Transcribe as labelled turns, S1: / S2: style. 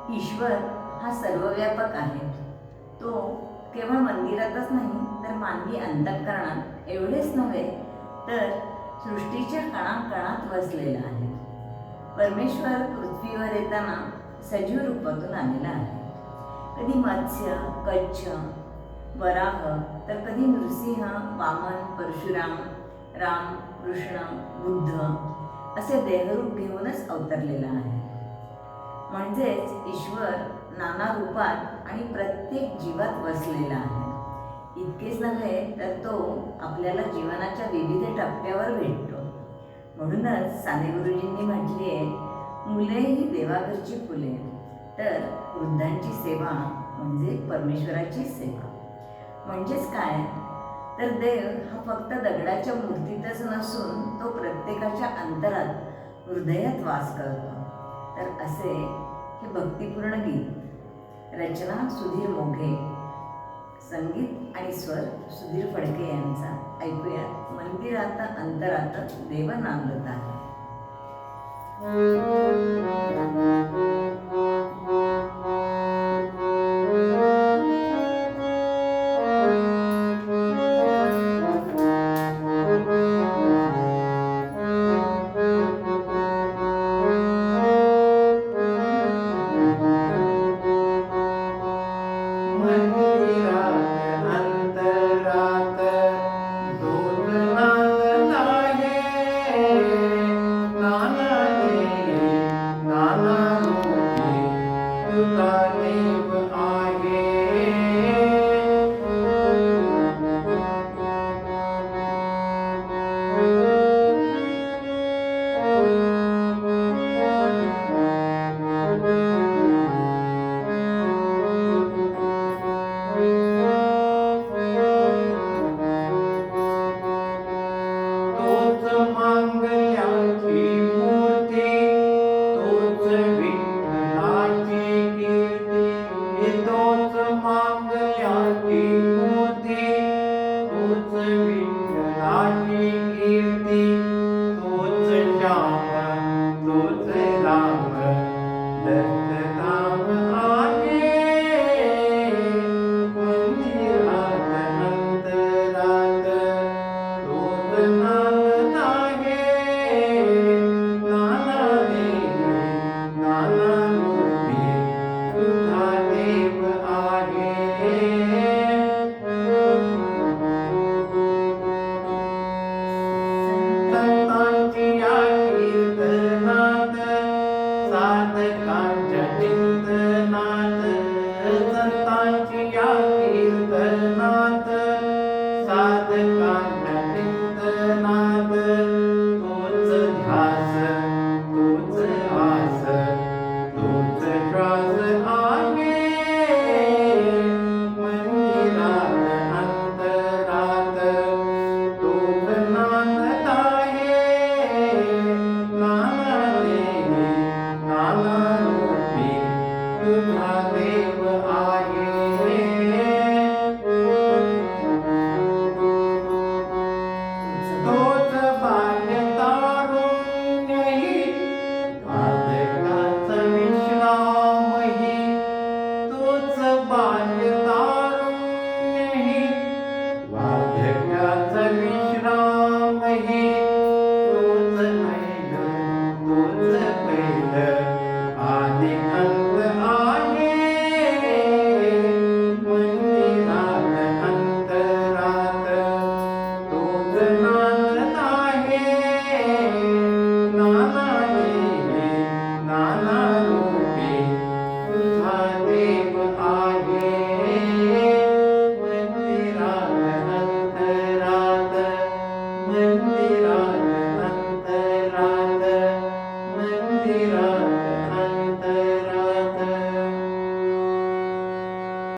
S1: ईश्वर हा सर्वव्यापक आहे. तो केवळ मंदिरातच नाही तर मानवी अंतःकरणात एवढेच नव्हे तर सृष्टीच्या कणाकणात वसलेला आहे. परमेश्वर पृथ्वीवर येताना सजीव रूपातून आलेला आहे. कधी मत्स्य, कच्छ, वराह तर कधी नृसिंह, वामन, परशुराम, राम, कृष्ण, बुद्ध असे देहरूप घेऊनच अवतरलेला आहे. म्हणजेच ईश्वर नाना रूपात आणि प्रत्येक जीवात वसलेला आहे. इतकेच नव्हे तर तो आपल्याला जीवनाच्या विविध टप्प्यावर भेटतो. म्हणूनच साने गुरुजींनी म्हटली आहे, मुले ही देवाघरची फुले, तर वृद्धांची सेवा म्हणजे परमेश्वराची सेवा. म्हणजेच काय तर देव हा फक्त दगडाच्या मूर्तीतच नसून तो प्रत्येकाच्या अंतरात, हृदयात वास करतो. तर असे हे भक्तिपूर्ण गीत. रचना सुधीर मोघे, संगीत आणि स्वर सुधीर फडके यांचा. ऐकूया मंदिरात अंतरात देव नांदत आहे.